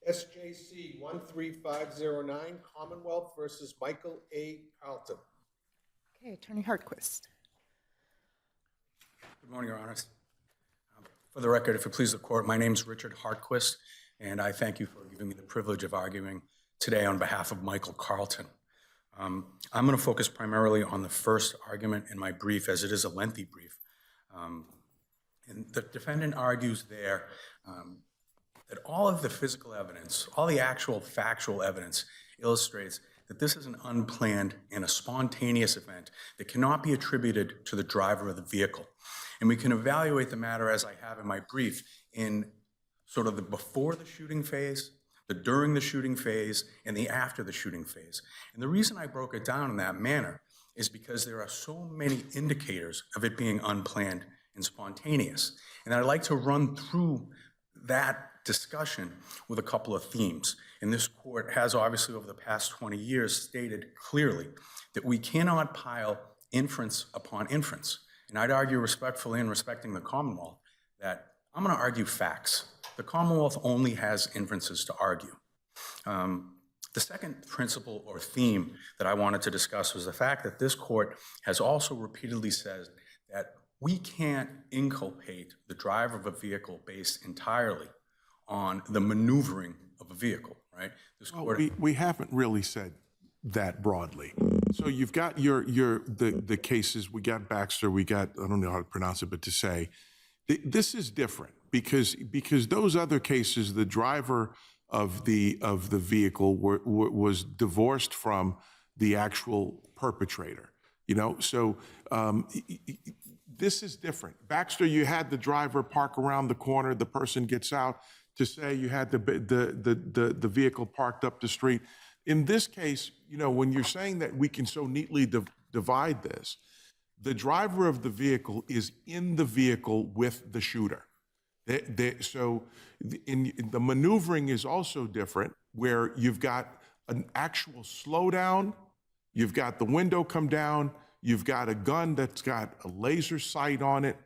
SJC-13509, Commonwealth versus Michael A. Carelton. Okay, Attorney Hartquist. Good morning, Your Honors. For the record, if it pleases the court, my name is Richard Hartquist, and I thank you for giving me the privilege of arguing today on behalf of Michael Carelton. I'm going to focus primarily on the first argument in my brief, as it is a lengthy brief. And the defendant argues there that all of the physical evidence, all the actual factual evidence illustrates that this is an unplanned and a spontaneous event that cannot be attributed to the driver of the vehicle. And we can evaluate the matter, as I have in my brief, in sort of the before the shooting phase, the during the shooting phase, and the after the shooting phase. And the reason I broke it down in that manner is because there are so many indicators of it being unplanned and spontaneous. And I'd like to run through that discussion with a couple of themes. And this court has obviously over the past 20 years stated clearly that we cannot pile inference upon inference. And I'd argue respectfully and respecting the Commonwealth that I'm going to argue facts. The Commonwealth only has inferences to argue. The second principle or theme that I wanted to discuss was the fact that this court has also repeatedly said that we can't inculpate the driver of a vehicle based entirely on the maneuvering of a vehicle, right? This court, we haven't really said that broadly. So you've got the cases, we got Baxter, we got, I don't know how to pronounce it, but to say, this is different because those other cases, the driver of the vehicle was divorced from the actual perpetrator, you know? So this is different. Baxter, you had the driver park around the corner, the person gets out. To say you had the vehicle parked up the street. In this case, you know, when you're saying that we can so neatly divide this, the driver of the vehicle is in the vehicle with the shooter. So the maneuvering is also different, where you've got an actual slowdown, you've got the window come down, you've got a gun that's got a laser sight on it.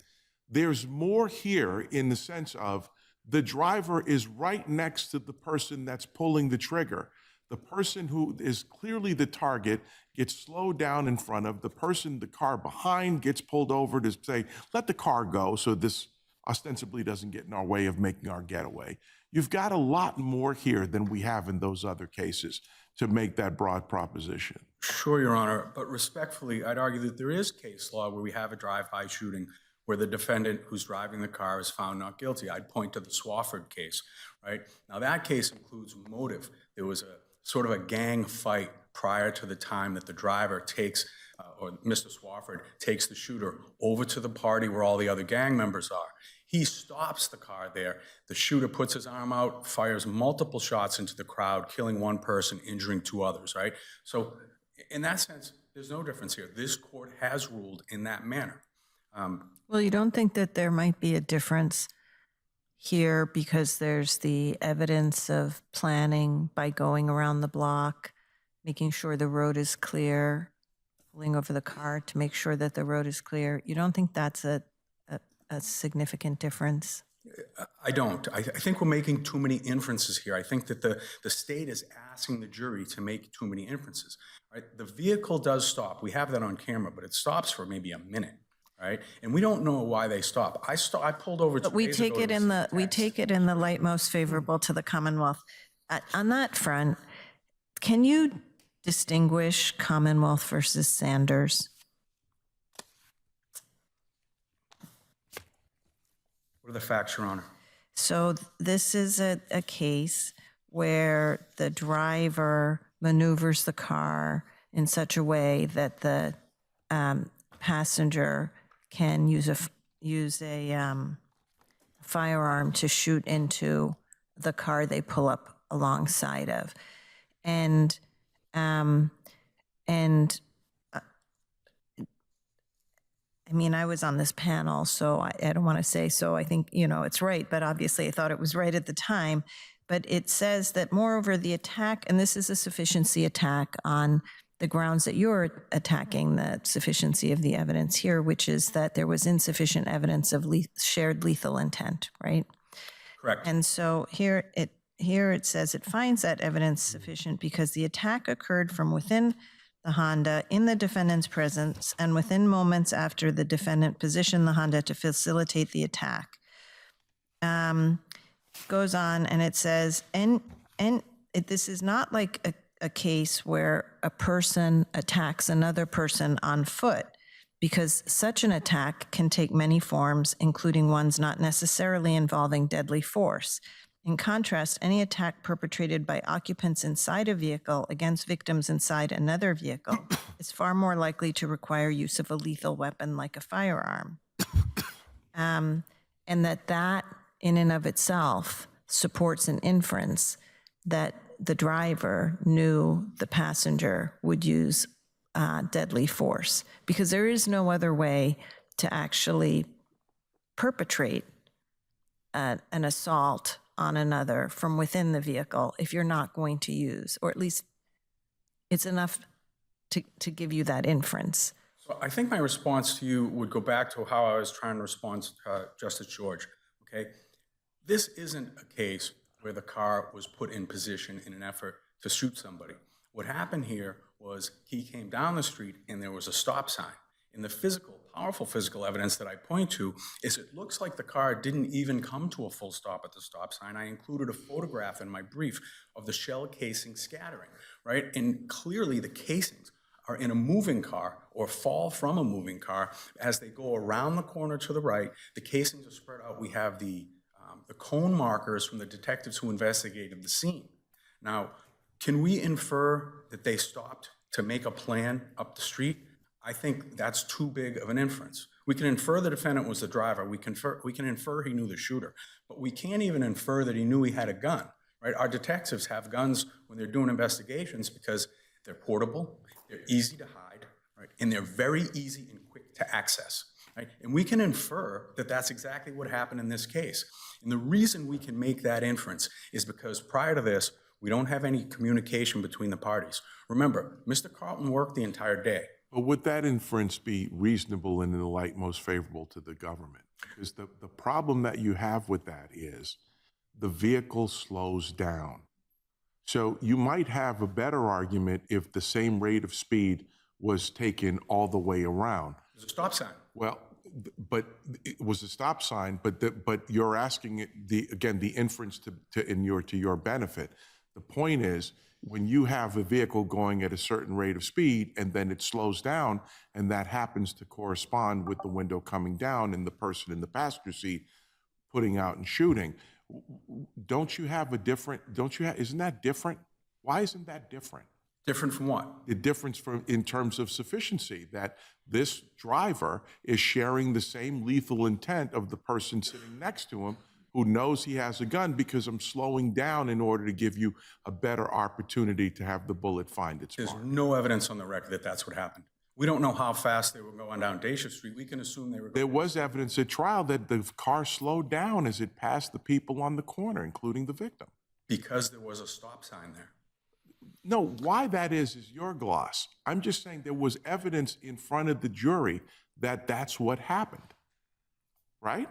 There's more here in the sense of the driver is right next to the person that's pulling the trigger. The person who is clearly the target gets slowed down in front of the person, the car behind gets pulled over to say, let the car go so this ostensibly doesn't get in our way of making our getaway. You've got a lot more here than we have in those other cases to make that broad proposition. Sure, Your Honor, but respectfully, I'd argue that there is case law where we have a drive-by shooting where the defendant who's driving the car is found not guilty. I'd point to the Swafford case, right? Now that case includes motive. There was a sort of a gang fight prior to the time that the driver takes, or Mr. Swafford takes the shooter over to the party where all the other gang members are. He stops the car there. The shooter puts his arm out, fires multiple shots into the crowd, killing one person, injuring two others, right? So in that sense, there's no difference here. This court has ruled in that manner. Well, you don't think that there might be a difference here because there's the evidence of planning by going around the block, making sure the road is clear, pulling over the car to make sure that the road is clear. You don't think that's a significant difference? I don't. I think we're making too many inferences here. I think that the state is asking the jury to make too many inferences. Right? The vehicle does stop. We have that on camera, but it stops for maybe a minute. Right, and we don't know why they stop. I pulled over. But we take it in the light most favorable to the Commonwealth. On that front, can you distinguish Commonwealth versus Sanders? What are the facts, Your Honor? So this is a case where the driver maneuvers the car in such a way that the passenger can use a firearm to shoot into the car they pull up alongside of, and I mean, I was on this panel, so I don't want to say so. I think, you know, it's right, but obviously I thought it was right at the time. But it says that, moreover, the attack, and this is a sufficiency attack on the grounds that you're attacking the sufficiency of the evidence here, which is that there was insufficient evidence of shared lethal intent, right? Correct. And so here here it says it finds that evidence sufficient because the attack occurred from within the Honda in the defendant's presence and within moments after the defendant positioned the Honda to facilitate the attack. Goes on and it says, this is not like a case where a person attacks another person on foot, because such an attack can take many forms, including ones not necessarily involving deadly force. In contrast, any attack perpetrated by occupants inside a vehicle against victims inside another vehicle is far more likely to require use of a lethal weapon like a firearm. And that in and of itself supports an inference that the driver knew the passenger would use deadly force, because there is no other way to actually perpetrate an assault on another from within the vehicle if you're not going to use, or at least it's enough to give you that inference. So I think my response to you would go back to how I was trying to respond to Justice George, okay? This isn't a case where the car was put in position in an effort to shoot somebody. What happened here was he came down the street and there was a stop sign. And the powerful physical evidence that I point to is it looks like the car didn't even come to a full stop at the stop sign. I included a photograph in my brief of the shell casing scattering, right? And clearly the casings are in a moving car or fall from a moving car. As they go around the corner to the right, the casings are spread out. We have the cone markers from the detectives who investigated the scene. Now, can we infer that they stopped to make a plan up the street? I think that's too big of an inference. We can infer the defendant was the driver. We can infer he knew the shooter, but we can't even infer that he knew he had a gun, right? Our detectives have guns when they're doing investigations because they're portable, they're easy to hide, right? And they're very easy and quick to access, right? And we can infer that that's exactly what happened in this case. And the reason we can make that inference is because prior to this, we don't have any communication between the parties. Remember, Mr. Carlton worked the entire day. But would that inference be reasonable and in the light most favorable to the government? Because the problem that you have with that is the vehicle slows down. So you might have a better argument if the same rate of speed was taken all the way around. There's a stop sign. Well, but it was a stop sign, but you're asking it again the inference to your benefit. The point is, when you have a vehicle going at a certain rate of speed and then it slows down, and that happens to correspond with the window coming down and the person in the passenger seat putting out and shooting, isn't that different? Why isn't that different? Different from what? The difference in terms of sufficiency, that this driver is sharing the same lethal intent of the person sitting next to him who knows he has a gun, because I'm slowing down in order to give you a better opportunity to have the bullet find its mark. There's no evidence on the record that that's what happened. We don't know how fast they were going down Dacia Street. We can assume they were going. There was evidence at trial that the car slowed down as it passed the people on the corner, including the victim. Because there was a stop sign there. No, why that is your gloss. I'm just saying there was evidence in front of the jury that that's what happened, right?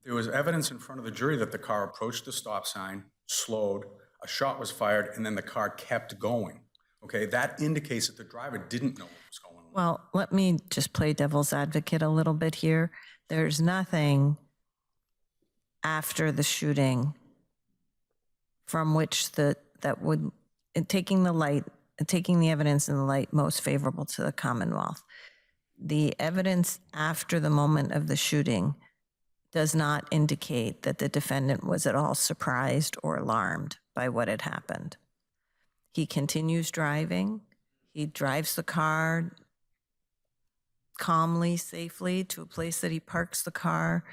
There was evidence in front of the jury that the car approached the stop sign, slowed, a shot was fired, and then the car kept going. Okay, that indicates that the driver didn't know what was going on. Well, let me just play devil's advocate a little bit here. There's nothing after the shooting from which taking the evidence in the light most favorable to the Commonwealth. The evidence after the moment of the shooting does not indicate that the defendant was at all surprised or alarmed by what had happened. He continues driving. He drives the car calmly, safely to a place that he parks the car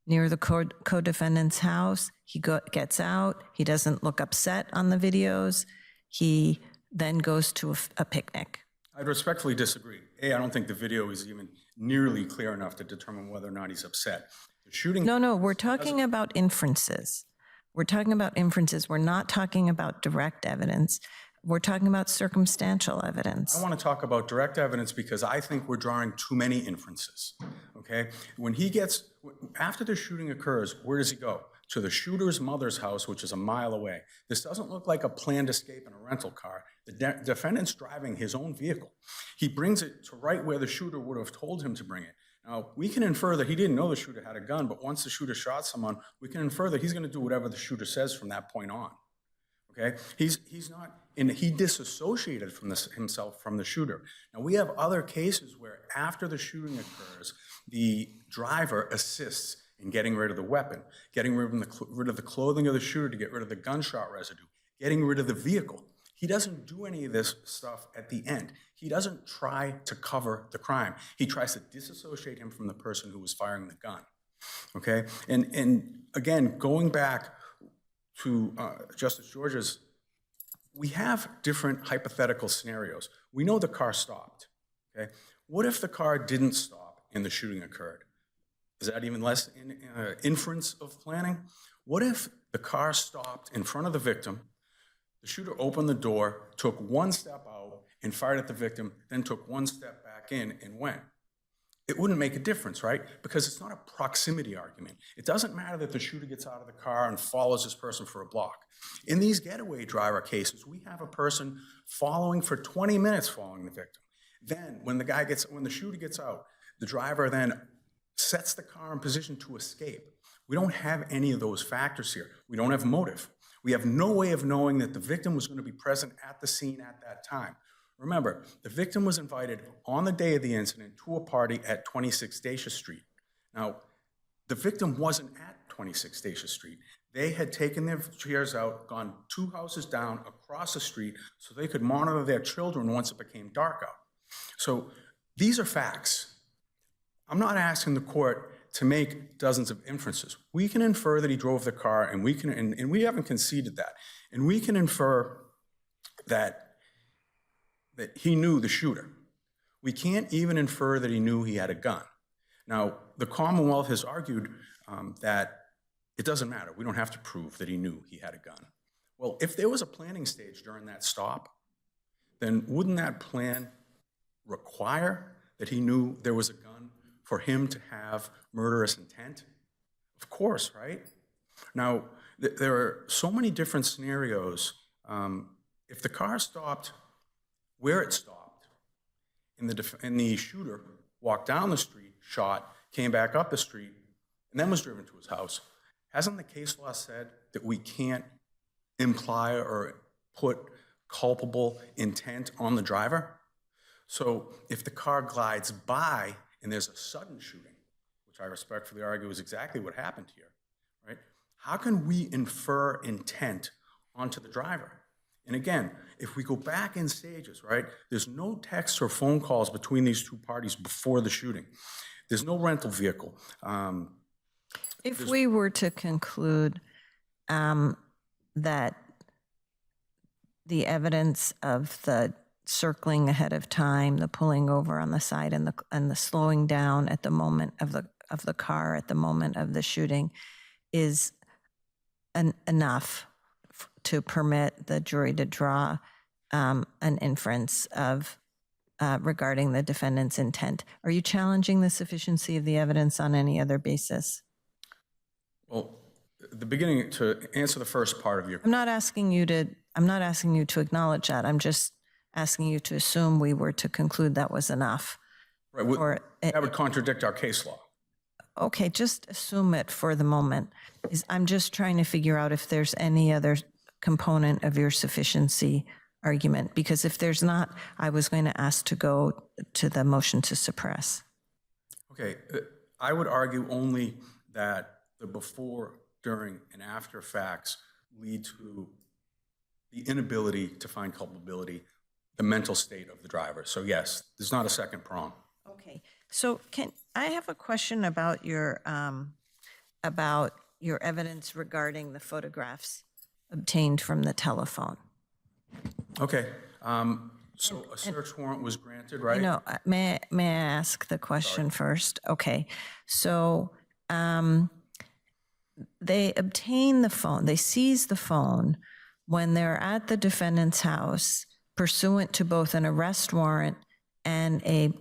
near the co-defendant's house. He gets out. He doesn't look upset on the videos. He then goes to a picnic. I'd respectfully disagree. I don't think the video is even nearly clear enough to determine whether or not he's upset. The shooting. No, we're talking about inferences. We're talking about inferences. We're not talking about direct evidence. We're talking about circumstantial evidence. I want to talk about direct evidence because I think we're drawing too many inferences, okay? After the shooting occurs, where does he go? to the shooter's mother's house, which is a mile away. This doesn't look like a planned escape in a rental car. The defendant's driving his own vehicle. He brings it to right where the shooter would have told him to bring it. Now, we can infer that he didn't know the shooter had a gun, but once the shooter shot someone, we can infer that he's going to do whatever the shooter says from that point on. Okay? He's not, and he disassociated from himself from the shooter. Now, we have other cases where after the shooting occurs, the driver assists in getting rid of the weapon, getting rid of the clothing of the shooter to get rid of the gunshot residue, getting rid of the vehicle. He doesn't do any of this stuff at the end. He doesn't try to cover the crime. He tries to disassociate him from the person who was firing the gun. Okay? And again, going back to Justice George's, we have different hypothetical scenarios. We know the car stopped. Okay? What if the car didn't stop and the shooting occurred? Is that even less inference of planning? What if the car stopped in front of the victim, the shooter opened the door, took one step out, and fired at the victim, then took one step back in and went? It wouldn't make a difference, right? Because it's not a proximity argument. It doesn't matter that the shooter gets out of the car and follows this person for a block. In these getaway driver cases, we have a person following for 20 minutes following the victim. Then, when the shooter gets out, the driver then sets the car in position to escape. We don't have any of those factors here. We don't have motive. We have no way of knowing that the victim was going to be present at the scene at that time. Remember, the victim was invited on the day of the incident to a party at 26 Dacia Street. Now, the victim wasn't at 26 Dacia Street. They had taken their chairs out, gone 2 houses down across the street so they could monitor their children once it became dark out. So these are facts. I'm not asking the court to make dozens of inferences. We can infer that he drove the car, and we haven't conceded that. And we can infer that he knew the shooter. We can't even infer that he knew he had a gun. Now, the Commonwealth has argued that it doesn't matter. We don't have to prove that he knew he had a gun. Well, if there was a planning stage during that stop, then wouldn't that plan require that he knew there was a gun for him to have murderous intent? Of course, right? Now, there are so many different scenarios. If the car stopped where it stopped, and the shooter walked down the street, shot, came back up the street, and then was driven to his house, hasn't the case law said that we can't imply or put culpable intent on the driver? So if the car glides by and there's a sudden shooting, which I respectfully argue is exactly what happened here, right? How can we infer intent onto the driver? And again, if we go back in stages, right, there's no texts or phone calls between these two parties before the shooting. There's no rental vehicle. If we were to conclude that the evidence of the circling ahead of time, the pulling over on the side, and the slowing down at the moment of the car at the moment of the shooting is enough to permit the jury to draw an inference of regarding the defendant's intent, are you challenging the sufficiency of the evidence on any other basis? Well, the beginning, to answer the first part of your question. I'm not asking you to acknowledge that. I'm just asking you to assume we were to conclude that was enough. Right, that would contradict our case law. Okay, just assume it for the moment. I'm just trying to figure out if there's any other component of your sufficiency argument, because if there's not, I was going to ask to go to the motion to suppress. Okay, I would argue only that the before, during, and after facts lead to the inability to find culpability, the mental state of the driver. So yes, there's not a second prong. Okay, so I have a question about your evidence regarding the photographs obtained from the telephone. Okay, so a search warrant was granted, right? No, may I ask the question first? Okay, so they obtain the phone, they seize the phone when they're at the defendant's house pursuant to both an arrest warrant and a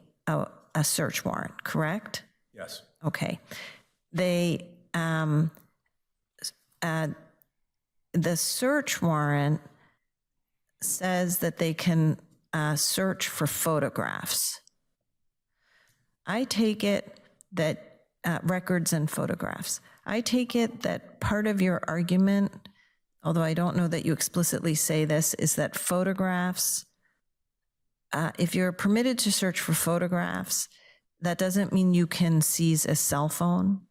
search warrant, correct? Yes. Okay. They the search warrant says that they can search for photographs. I take it that records and photographs. I take it that part of your argument, although I don't know that you explicitly say this, is that photographs, if you're permitted to search for photographs, that doesn't mean you can seize a cell phone.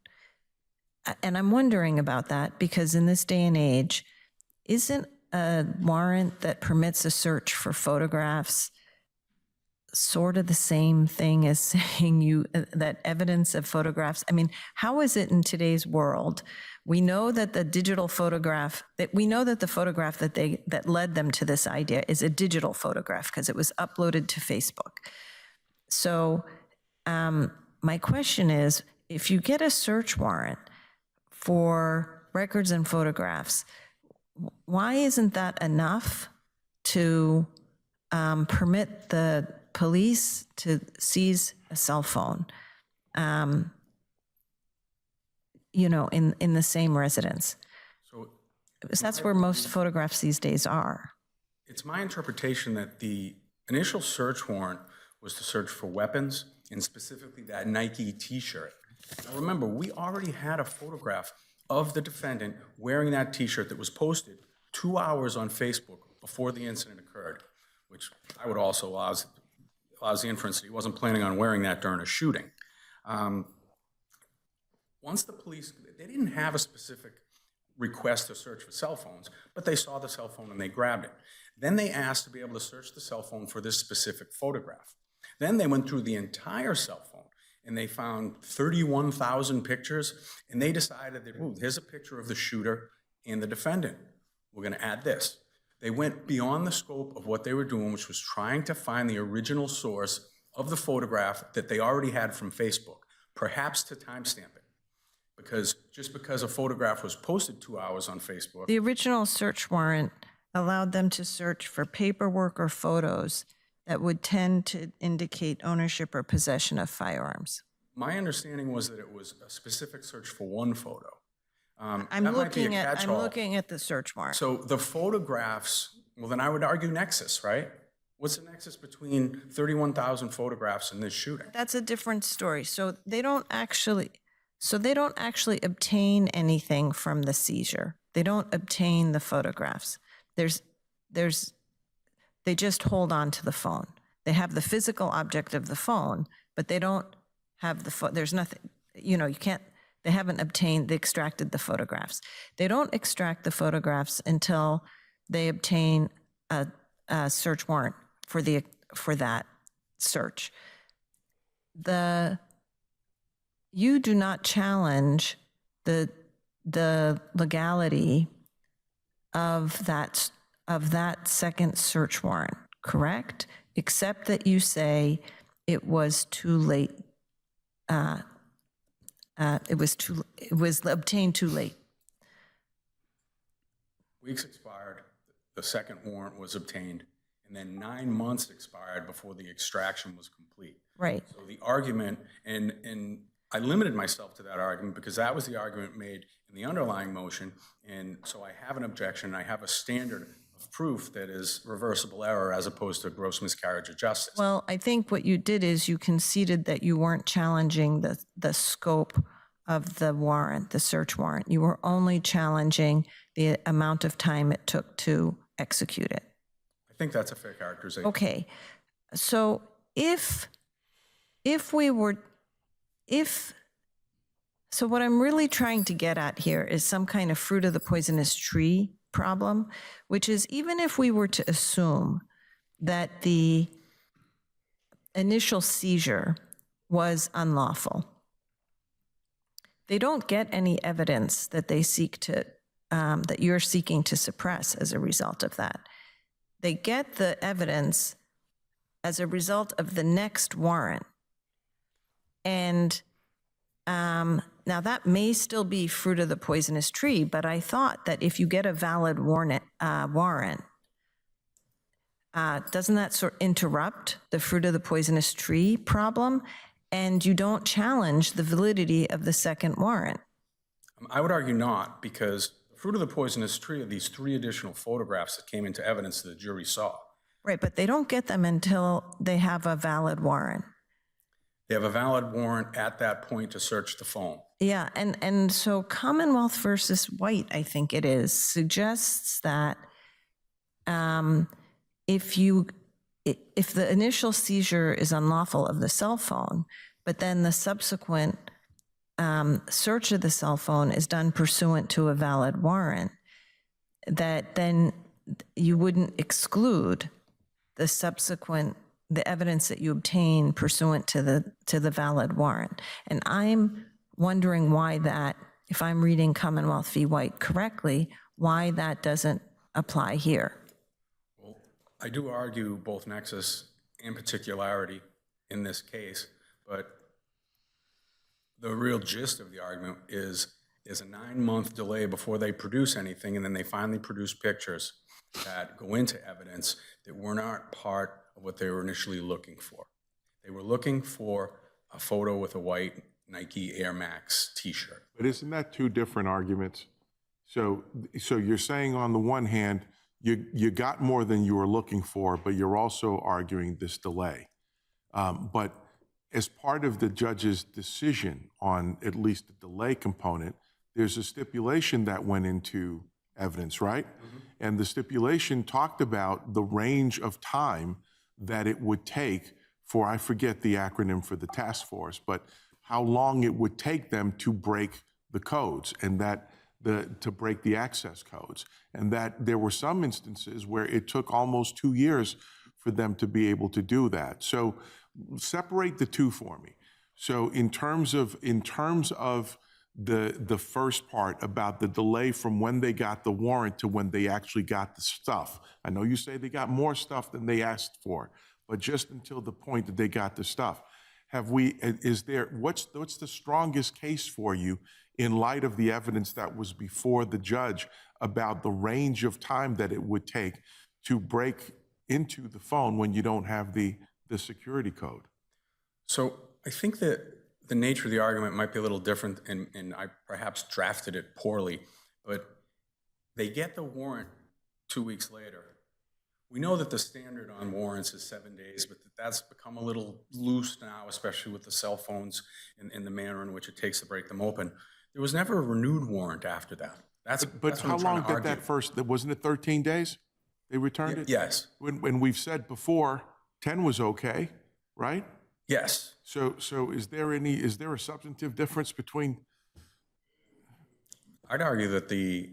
And I'm wondering about that because in this day and age, isn't a warrant that permits a search for photographs sort of the same thing as saying that evidence of photographs? I mean, how is it in today's world? We know that the digital photograph, that we know that the photograph that led them to this idea is a digital photograph because it was uploaded to Facebook. So my question is, if you get a search warrant for records and photographs, why isn't that enough to permit the police to seize a cell phone, in the same residence? So Because that's where most photographs these days are. it's my interpretation that the initial search warrant was to search for weapons and specifically that Nike t-shirt. Now remember, we already had a photograph of the defendant wearing that t-shirt that was posted 2 hours on Facebook before the incident occurred, which I would also allows the inference that he wasn't planning on wearing that during a shooting. Once the police, they didn't have a specific request to search for cell phones, but they saw the cell phone and they grabbed it. Then they asked to be able to search the cell phone for this specific photograph. Then they went through the entire cell phone and they found 31,000 pictures, and they decided that, ooh, here's a picture of the shooter and the defendant. We're gonna add this. They went beyond the scope of what they were doing, which was trying to find the original source of the photograph that they already had from Facebook, perhaps to timestamp it. Because just because a photograph was posted 2 hours on Facebook. The original search warrant allowed them to search for paperwork or photos that would tend to indicate ownership or possession of firearms. My understanding was that it was a specific search for one photo. I'm That might be a looking catch-all. at the search warrant. So the photographs, well, then I would argue nexus, right? What's the nexus between 31,000 photographs and this shooting? That's a different story. So they don't actually obtain anything from the seizure. They don't obtain the photographs. They just hold on to the phone. They have the physical object of the phone, but they don't have there's nothing, they haven't extracted the photographs. They don't extract the photographs until they obtain a search warrant for that search. You do not challenge the legality of that second search warrant, correct? Except that you say it was too late. It was obtained too late. Weeks expired, the second warrant was obtained, and then 9 months expired before the extraction was complete. Right. So the argument, and I limited myself to that argument because that was the argument made in the underlying motion, and so I have an objection, I have a standard of proof that is reversible error as opposed to gross miscarriage of justice. Well, I think what you did is you conceded that you weren't challenging the scope of the warrant, the search warrant. You were only challenging the amount of time it took to execute it. I think that's a fair characterization. Okay, so so what I'm really trying to get at here is some kind of fruit of the poisonous tree problem, which is even if we were to assume that the initial seizure was unlawful, they don't get any evidence that that you're seeking to suppress as a result of that. They get the evidence as a result of the next warrant. And now that may still be fruit of the poisonous tree, but I thought that if you get a valid warrant, doesn't that sort of interrupt the fruit of the poisonous tree problem? And you don't challenge the validity of the second warrant. I would argue not, because the fruit of the poisonous tree are these 3 additional photographs that came into evidence that the jury saw. Right, but they don't get them until they have a valid warrant. They have a valid warrant at that point to search the phone. Yeah, and so Commonwealth versus White, I think it is, suggests that if the initial seizure is unlawful of the cell phone, but then the subsequent search of the cell phone is done pursuant to a valid warrant, that then you wouldn't exclude the evidence that you obtain pursuant to the valid warrant. And I'm wondering why that, if I'm reading Commonwealth v. White correctly, why that doesn't apply here. Well, I do argue both nexus and particularity in this case, but the real gist of the argument is a 9-month delay before they produce anything, and then they finally produce pictures that go into evidence that were not part of what they were initially looking for. They were looking for a photo with a white Nike Air Max t-shirt. But isn't that 2 different arguments? So you're saying on the one hand, you got more than you were looking for, but you're also arguing this delay. But as part of the judge's decision on at least the delay component, there's a stipulation that went into evidence, right? Mm-hmm. And the stipulation talked about the range of time that it would take for, I forget the acronym for the task force, but how long it would take them to break the codes and to break the access codes. And that there were some instances where it took almost 2 years for them to be able to do that. So separate the 2 for me. So in terms of the first part about the delay from when they got the warrant to when they actually got the stuff. I know you say they got more stuff than they asked for, but just until the point that they got the stuff. What's the strongest case for you in light of the evidence that was before the judge about the range of time that it would take to break into the phone when you don't have the security code? So I think that the nature of the argument might be a little different, and I perhaps drafted it poorly, but they get the warrant 2 weeks later. We know that the standard on warrants is 7 days, but that's become a little loose now, especially with the cell phones and the manner in which it takes to break them open. There was never a renewed warrant after that. That's how long did that first, wasn't it 13 days? They returned it? Yes. When we've said before, 10 was okay, right? Yes. So is there a substantive difference between? I'd argue that the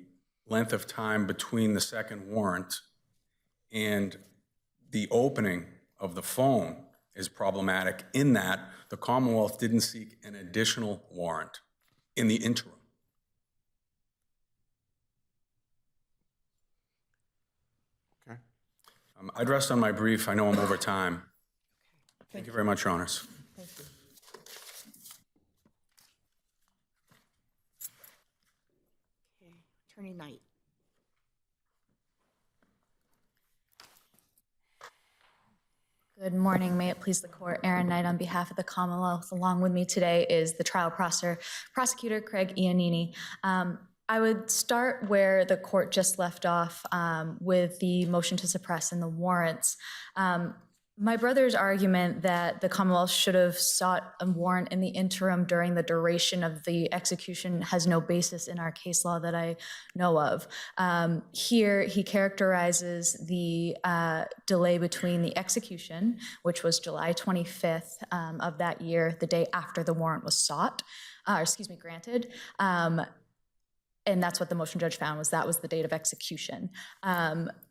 length of time between the second warrant and the opening of the phone is problematic in that the Commonwealth didn't seek an additional warrant in the interim. Okay. I'd rest on my brief. I know I'm over time. Thank you very much, Your Honors. Thank you. Okay, Attorney Knight. Good morning. May it please the court. Erin Knight on behalf of the Commonwealth. Along with me today is the trial prosecutor Craig Iannini. I would start where the court just left off with the motion to suppress and the warrants. My brother's argument that the Commonwealth should have sought a warrant in the interim during the duration of the execution has no basis in our case law that I know of. Here, he characterizes the delay between the execution, which was July 25th of that year, the day after the warrant was granted. And that's what the motion judge found, was that was the date of execution.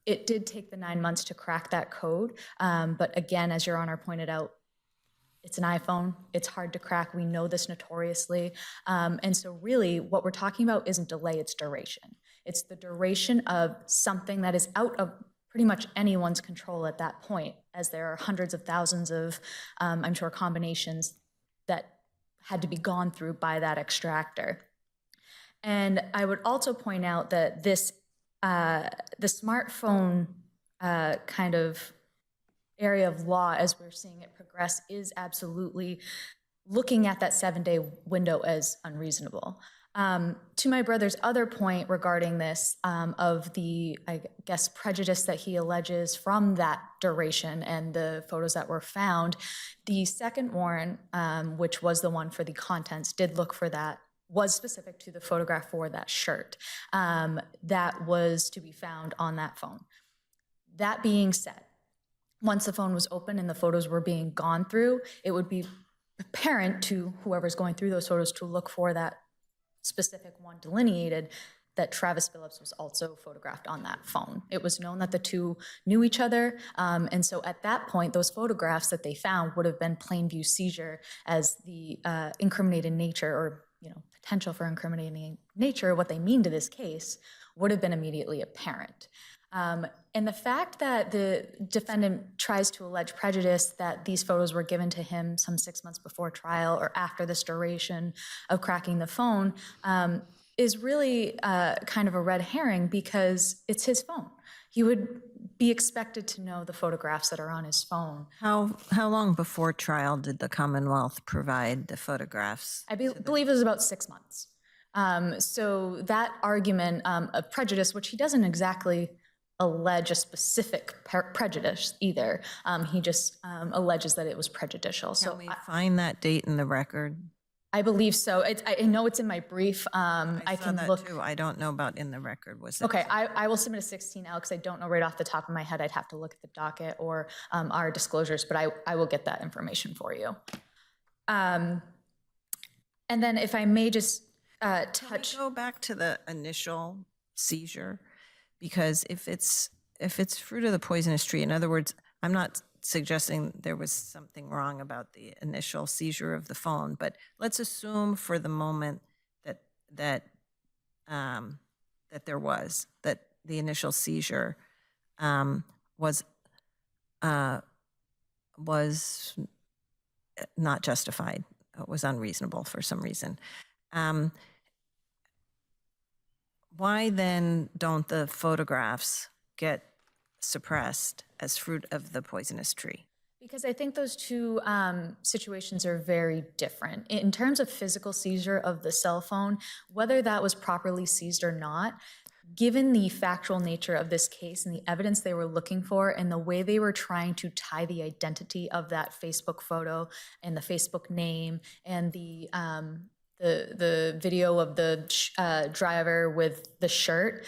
It did take the 9 months to crack that code. But again, as Your Honor pointed out, it's an iPhone. It's hard to crack. We know this notoriously. And so really what we're talking about isn't delay, it's duration. It's the duration of something that is out of pretty much anyone's control at that point, as there are hundreds of thousands of, I'm sure, combinations that had to be gone through by that extractor. And I would also point out that this, the smartphone kind of area of law, as we're seeing it progress, is absolutely looking at that 7-day window as unreasonable. To my brother's other point regarding this, of the, I guess, prejudice that he alleges from that duration and the photos that were found, the second warrant, which was the one for the contents, did look for that, was specific to the photograph for that shirt that was to be found on that phone. That being said, once the phone was open and the photos were being gone through, it would be apparent to whoever's going through those photos to look for that specific one delineated that Travis Phillips was also photographed on that phone. It was known that the two knew each other, and so at that point, those photographs that they found would have been plain view seizure, as the incriminated nature, or potential for incriminating nature, what they mean to this case, would have been immediately apparent. And the fact that the defendant tries to allege prejudice that these photos were given to him some 6 months before trial or after this duration of cracking the phone is really kind of a red herring, because it's his phone. He would be expected to know the photographs that are on his phone. How long before trial did the Commonwealth provide the photographs? I believe it was about 6 months. So that argument of prejudice, which he doesn't exactly allege a specific prejudice either, he just alleges that it was prejudicial. So Can we find that date in the record? I believe so. I know it's in my brief. I saw can that look. too. I don't know about in the record. Was it? Okay, I will submit a 16L because I don't know right off the top of my head. I'd have to look at the docket or our disclosures, but I will get that information for you. And then if I may just touch. Can we go back to the initial seizure? Because if it's fruit of the poisonous tree, in other words, I'm not suggesting there was something wrong about the initial seizure of the phone, but let's assume for the moment that there was, that the initial seizure was not justified, was unreasonable for some reason. Why then don't the photographs get suppressed as fruit of the poisonous tree? Because I think those two situations are very different. In terms of physical seizure of the cell phone, whether that was properly seized or not, given the factual nature of this case and the evidence they were looking for and the way they were trying to tie the identity of that Facebook photo and the Facebook name and the video of the driver with the shirt,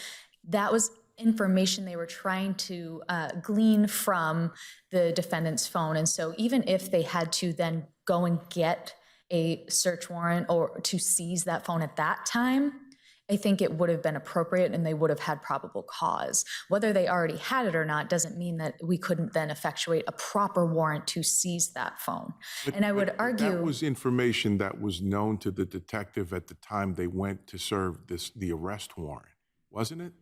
that was information they were trying to glean from the defendant's phone. And so even if they had to then go and get a search warrant or to seize that phone at that time, I think it would have been appropriate and they would have had probable cause. Whether they already had it or not doesn't mean that we couldn't then effectuate a proper warrant to seize that phone. And I would argue— That was information that was known to the detective at the time they went to serve the arrest warrant, wasn't it?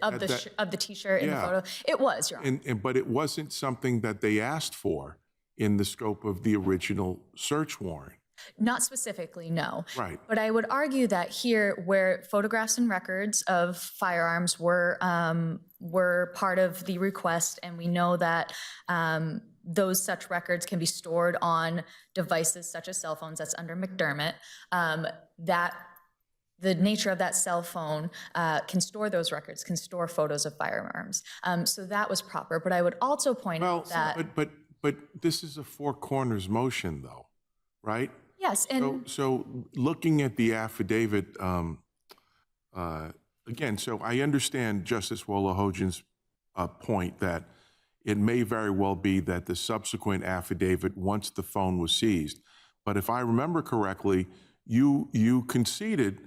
Of the T-shirt in the photo? It was, Your Honor. But it wasn't something that they asked for in the scope of the original search warrant. Not specifically, no. Right. But I would argue that here, where photographs and records of firearms were part of the request, and we know that those such records can be stored on devices such as cell phones, that's under McDermott, that the nature of that cell phone can store those records, can store photos of firearms. So that was proper. But I would also point out that— But this is a four corners motion, though, right? Yes, and— So looking at the affidavit, again, so I understand Justice Wolohojan's point that it may very well be that the subsequent affidavit, once the phone was seized, but if I remember correctly, you conceded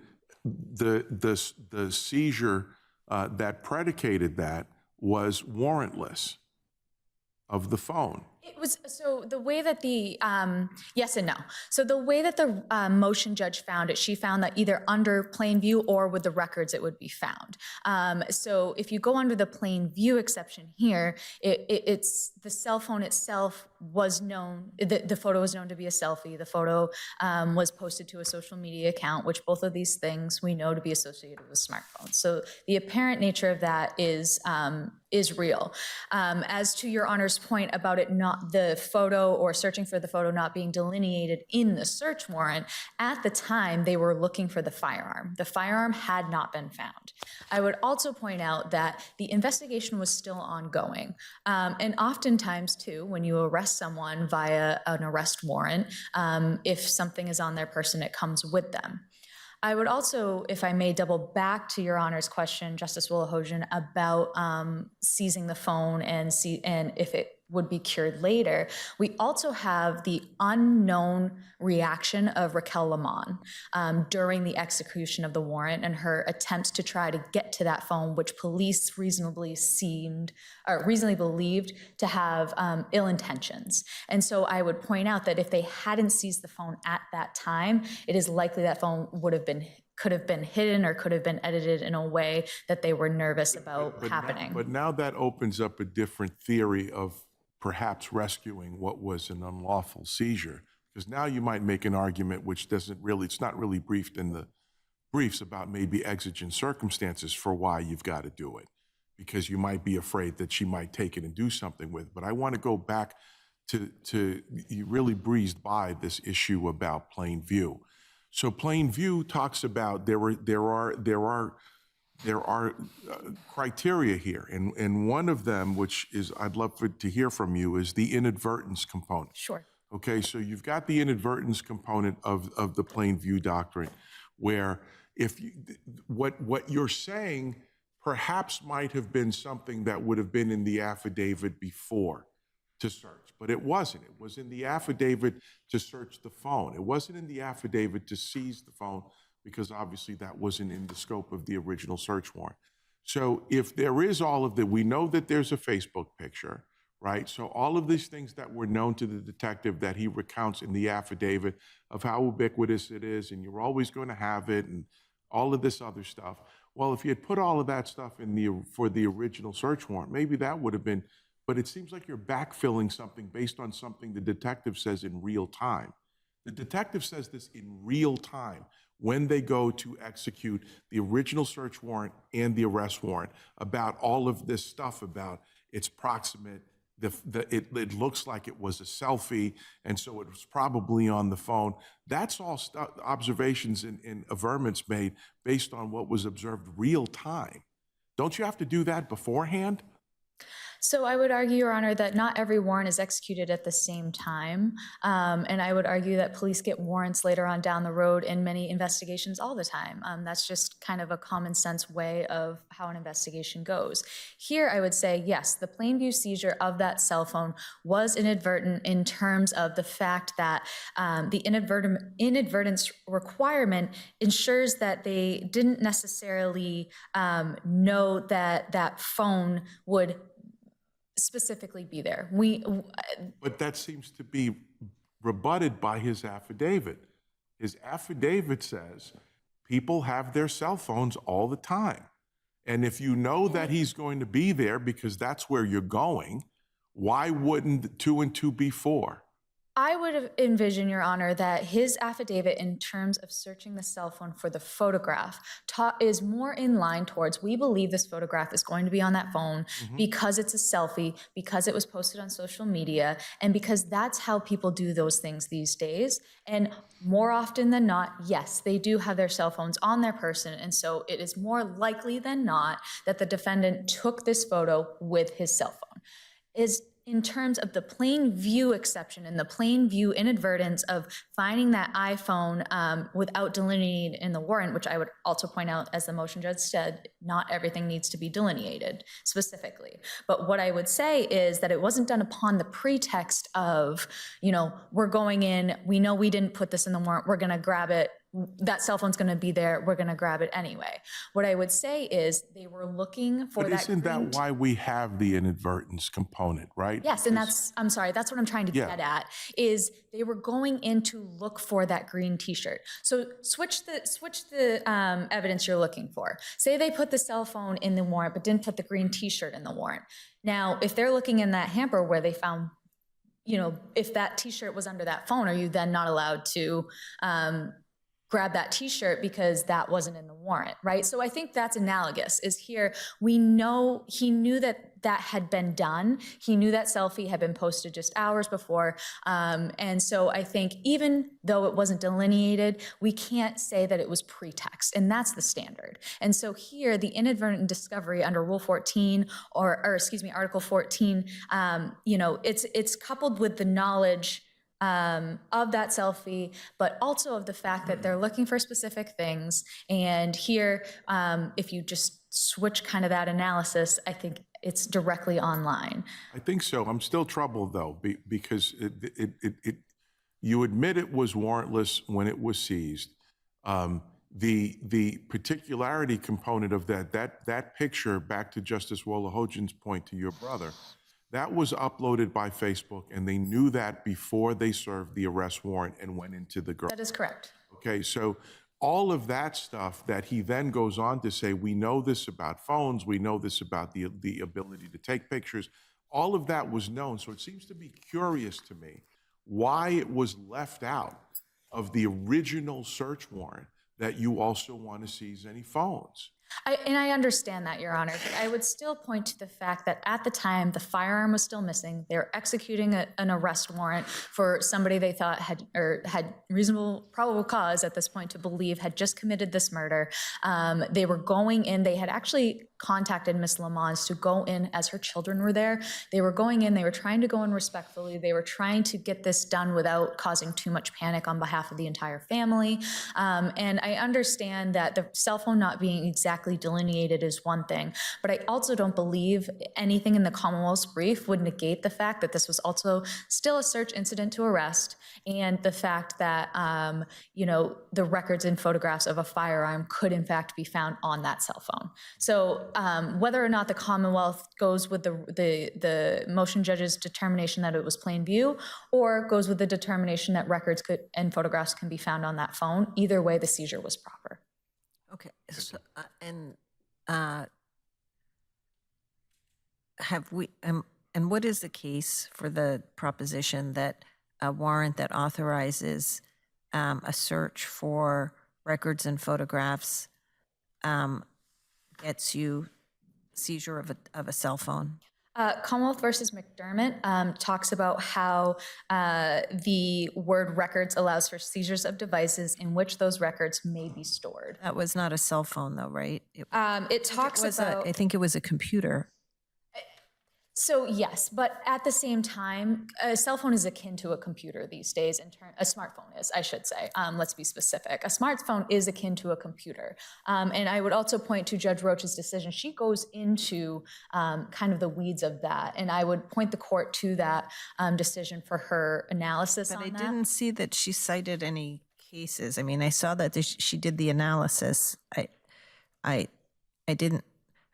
the seizure that predicated that was warrantless of the phone. It was, so the way that the, yes and no. So the way that the motion judge found it, she found that either under plain view or with the records it would be found. So if you go under the plain view exception here, it's the cell phone itself was known, the photo was known to be a selfie. The photo was posted to a social media account, which both of these things we know to be associated with smartphones. So the apparent nature of that is real. As to Your Honor's point about it not not the photo or searching for the photo not being delineated in the search warrant, at the time they were looking for the firearm. The firearm had not been found. I would also point out that the investigation was still ongoing. And oftentimes, too, when you arrest someone via an arrest warrant, if something is on their person, it comes with them. I would also, if I may, double back to Your Honor's question, Justice Wolahojian, about seizing the phone and if it would be cured later. We also have the unknown reaction of Raquel Lamont during the execution of the warrant and her attempts to try to get to that phone, which police reasonably believed to have ill intentions. And so I would point out that if they hadn't seized the phone at that time, it is likely that phone could have been hidden or could have been edited in a way that they were nervous about happening. But now that opens up a different theory of perhaps rescuing what was an unlawful seizure, because now you might make an argument which it's not really briefed in the briefs about maybe exigent circumstances for why you've got to do it, because you might be afraid that she might take it and do something with it. But I want to go back to you really breezed by this issue about plain view. So plain view talks about there are criteria here, and one of them, which is I'd love to hear from you, is the inadvertence component. Sure. Okay, so you've got the inadvertence component of the plain view doctrine, where what you're saying perhaps might have been something that would have been in the affidavit before to search, but it wasn't. It was in the affidavit to search the phone. It wasn't in the affidavit to seize the phone, because obviously that wasn't in the scope of the original search warrant. So if there is all of that, we know that there's a Facebook picture, right? So all of these things that were known to the detective that he recounts in the affidavit of how ubiquitous it is, and you're always going to have it, and all of this other stuff. Well, if you had put all of that stuff in for the original search warrant, maybe that would have been, but it seems like you're backfilling something based on something the detective says in real time. The detective says this in real time when they go to execute the original search warrant and the arrest warrant about all of this stuff about it's proximate, it looks like it was a selfie, and so it was probably on the phone. That's all observations and averments made based on what was observed real time. Don't you have to do that beforehand? So I would argue, Your Honor, that not every warrant is executed at the same time. And I would argue that police get warrants later on down the road in many investigations all the time. That's just kind of a common sense way of how an investigation goes. Here, I would say, yes, the plain view seizure of that cell phone was inadvertent in terms of the fact that the inadvertence requirement ensures that they didn't necessarily know that that phone would specifically be there. But that seems to be rebutted by his affidavit. His affidavit says people have their cell phones all the time. And if you know that he's going to be there because that's where you're going, why wouldn't 2 and 2 be 4? I would envision, Your Honor, that his affidavit in terms of searching the cell phone for the photograph is more in line towards, we believe this photograph is going to be on that phone because it's a selfie, because it was posted on social media, and because that's how people do those things these days. And more often than not, yes, they do have their cell phones on their person, and so it is more likely than not that the defendant took this photo with his cell phone. In terms of the plain view exception and the plain view inadvertence of finding that iPhone without delineating in the warrant, which I would also point out, as the motion judge said, not everything needs to be delineated specifically. But what I would say is that it wasn't done upon the pretext of, we're going in, we know we didn't put this in the warrant, we're going to grab it. That cell phone's going to be there. We're going to grab it anyway. What I would say is they were looking for that. But isn't that why we have the inadvertence component, right? Yes, and that's what I'm trying to get at, is they were going in to look for that green T-shirt. So switch the evidence you're looking for. Say they put the cell phone in the warrant, but didn't put the green T-shirt in the warrant. Now, if they're looking in that hamper where they found, if that T-shirt was under that phone, are you then not allowed to grab that t-shirt because that wasn't in the warrant, right? So I think that's analogous, is here we know he knew that that had been done. He knew that selfie had been posted just hours before. And so I think even though it wasn't delineated, we can't say that it was pretext, and that's the standard. And so here, the inadvertent discovery under Rule 14, or excuse me, Article 14, you know, it's coupled with the knowledge of that selfie, but also of the fact that they're looking for specific things. And here, if you just switch kind of that analysis, I think it's directly online. I think so. I'm still troubled though, because you admit it was warrantless when it was seized. The particularity component of that picture, back to Justice Wolahojan's point to your brother, that was uploaded by Facebook, and they knew that before they served the arrest warrant and went into the garage. That is correct. Okay, so all of that stuff that he then goes on to say, we know this about phones, we know this about the ability to take pictures, all of that was known. So it seems to be curious to me why it was left out of the original search warrant that you also want to seize any phones. And I understand that, Your Honor, but I would still point to the fact that at the time, the firearm was still missing. They were executing an arrest warrant for somebody they thought had reasonable, probable cause at this point to believe had just committed this murder. They were going in, they had actually contacted Miss Lamont to go in as her children were there. They were going in, they were trying to go in respectfully. They were trying to get this done without causing too much panic on behalf of the entire family. And I understand that the cell phone not being exactly delineated is one thing, but I also don't believe anything in the Commonwealth's brief would negate the fact that this was also still a search incident to arrest, and the fact that, you know, the records and photographs of a firearm could in fact be found on that cell phone. So whether or not the Commonwealth goes with the motion judge's determination that it was plain view, or goes with the determination that records and photographs can be found on that phone, either way, the seizure was proper. Okay, so, have we, and what is the case for the proposition that a warrant that authorizes a search for records and photographs gets you seizure of a cell phone? Commonwealth versus McDermott talks about how the word records allows for seizures of devices in which those records may be stored. That was not a cell phone though, right? It talks about... I think it was a computer. So yes, but at the same time, a cell phone is akin to a computer these days. A smartphone is, I should say. Let's be specific. A smartphone is akin to a computer. And I would also point to Judge Roach's decision. She goes into kind of the weeds of that, and I would point the court to that decision for her analysis on that. But I didn't see that she cited any cases. I mean, I saw that she did the analysis. I didn't.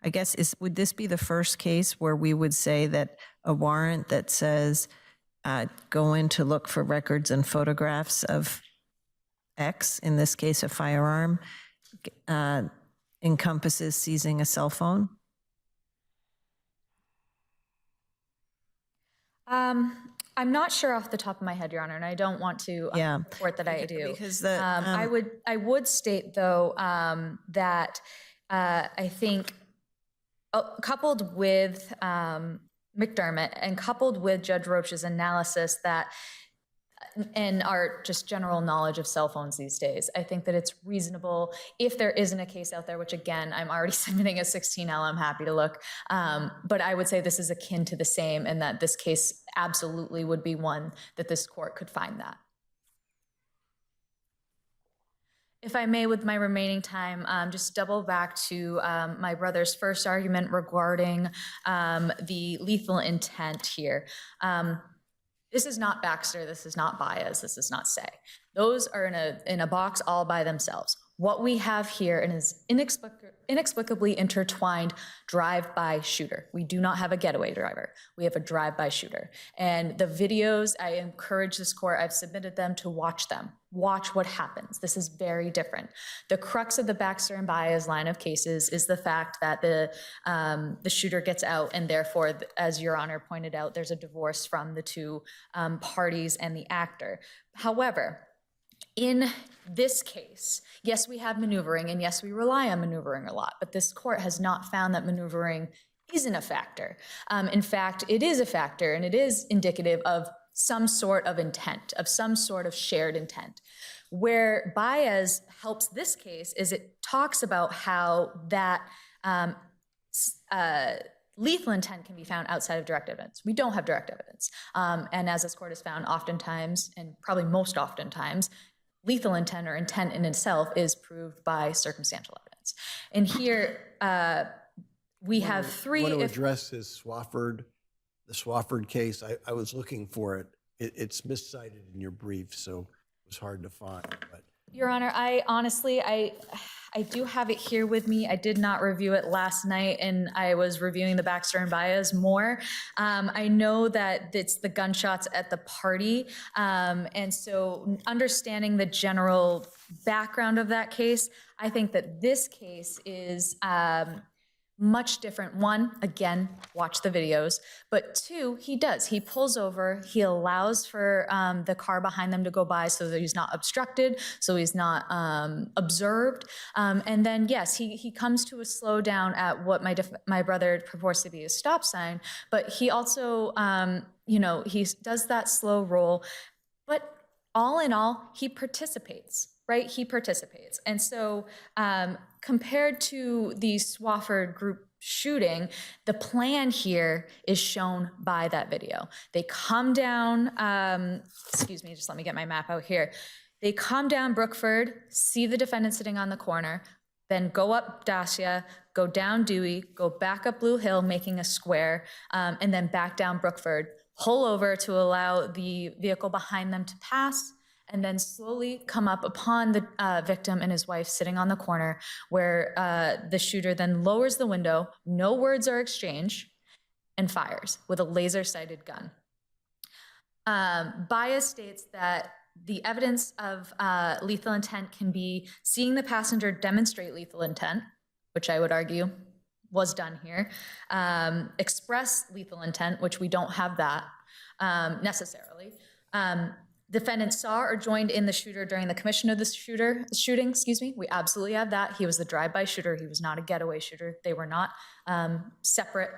I guess, would this be the first case where we would say that a warrant that says go in to look for records and photographs of X, in this case a firearm, encompasses seizing a cell phone? I'm not sure off the top of my head, Your Honor, and I don't want to report that I do. Because I would state, though, that I think coupled with McDermott and coupled with Judge Roach's analysis that, and our just general knowledge of cell phones these days, I think that it's reasonable, if there isn't a case out there, which again, I'm already submitting a 16L, I'm happy to look, but I would say this is akin to the same, and that this case absolutely would be one that this court could find that. If I may, with my remaining time, just double back to my brother's first argument regarding the lethal intent here. This is not Baxter, this is not Baez, this is not Say. Those are in a box all by themselves. What we have here is inexplicably intertwined drive-by shooter. We do not have a getaway driver. We have a drive-by shooter. And the videos, I encourage this court, I've submitted them to watch them. Watch what happens. This is very different. The crux of the Baxter and Baez line of cases is the fact that the shooter gets out, and therefore, as Your Honor pointed out, there's a divorce from the two parties and the actor. However, In this case, yes, we have maneuvering, and yes, we rely on maneuvering a lot, but this court has not found that maneuvering isn't a factor. In fact, it is a factor, and it is indicative of some sort of intent, of some sort of shared intent. Where Baez helps this case is it talks about how that lethal intent can be found outside of direct evidence. We don't have direct evidence. And as this court has found oftentimes, and probably most oftentimes, lethal intent or intent in itself is proved by circumstantial evidence. And here we have three. I want to address this the Swafford case. I was looking for it. It's miscited in your brief, so it was hard to find. But Your Honor, I honestly do have it here with me. I did not review it last night, and I was reviewing the Baxter and Baez more. I know that it's the gunshots at the party, and so understanding the general background of that case, I think that this case is much different. One, again, watch the videos, but two, he pulls over, he allows for the car behind them to go by so that he's not obstructed, so he's not observed, and then yes, he comes to a slow down at what my brother purports to be a stop sign, but he also, he does that slow roll, but all in all, he participates. Right, he participates. And so compared to the Swafford group shooting, the plan here is shown by that video. They come down, excuse me, just let me get my map out here. They come down Brookford, see the defendant sitting on the corner, then go up Dacia, go down Dewey, go back up Blue Hill, making a square, and then back down Brookford, pull over to allow the vehicle behind them to pass, and then slowly come up upon the victim and his wife sitting on the corner, where the shooter then lowers the window, no words are exchanged, and fires with a laser-sighted gun. Baez states that the evidence of lethal intent can be seeing the passenger demonstrate lethal intent, which I would argue was done here, express lethal intent, which we don't have that necessarily. Defendant saw or joined in the shooter during the commission of the shooting, we absolutely have that. He was the drive-by shooter. He was not a getaway shooter. They were not separate.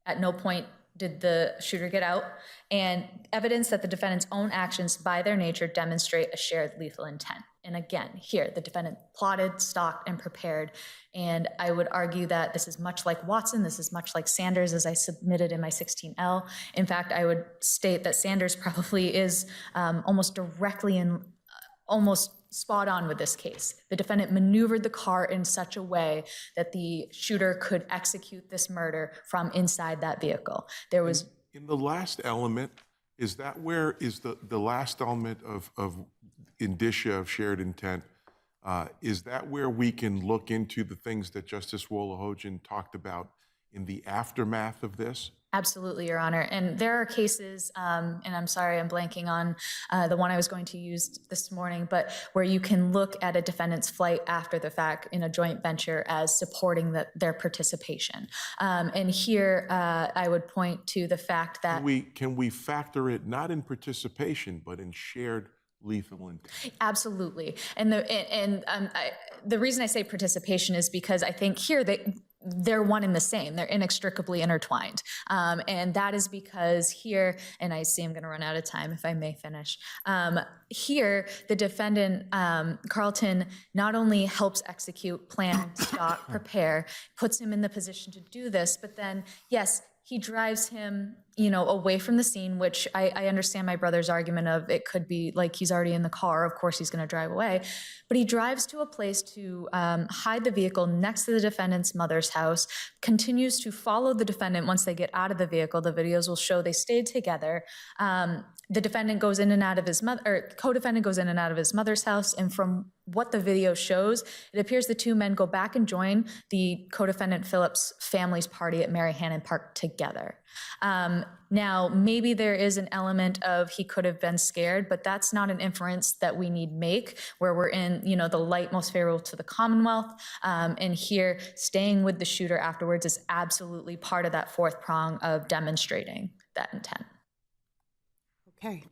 At no point did the shooter get out. And evidence that the defendant's own actions by their nature demonstrate a shared lethal intent. And again, here, the defendant plotted, stalked, and prepared. And I would argue that this is much like Watson. This is much like Sanders, as I submitted in my 16L. In fact, I would state that Sanders probably is almost directly and almost spot on with this case. The defendant maneuvered the car in such a way that the shooter could execute this murder from inside that vehicle. There was... In the last element, is that where is the last element of indicia of shared intent, is that where we can look into the things that Justice Wolahojian talked about in the aftermath of this? Absolutely, Your Honor. And there are cases, and I'm sorry, I'm blanking on the one I was going to use this morning, but where you can look at a defendant's flight after the fact in a joint venture as supporting their participation. And here I would point to the fact that... Can we factor it not in participation, but in shared lethal intent? Absolutely. And the reason I say participation is because I think here they're one and the same. They're inextricably intertwined. And that is because here, and I see I'm going to run out of time if I may finish. Here, the defendant, Carelton, not only helps execute, plan, stalk, prepare, puts him in the position to do this, but then, yes, he drives him, away from the scene, which I understand my brother's argument of it could be like he's already in the car. Of course, he's going to drive away. But he drives to a place to hide the vehicle next to the defendant's mother's house, continues to follow the defendant once they get out of the vehicle. The videos will show they stayed together. The defendant goes in and out of co-defendant goes in and out of his mother's house. And from what the video shows, it appears the two men go back and join the co-defendant Phillips' family's party at Mary Hannon Park together. Now, maybe there is an element of he could have been scared, but that's not an inference that we need make where we're in, the light most favorable to the Commonwealth. And here, staying with the shooter afterwards is absolutely part of that fourth prong of demonstrating that intent. Okay.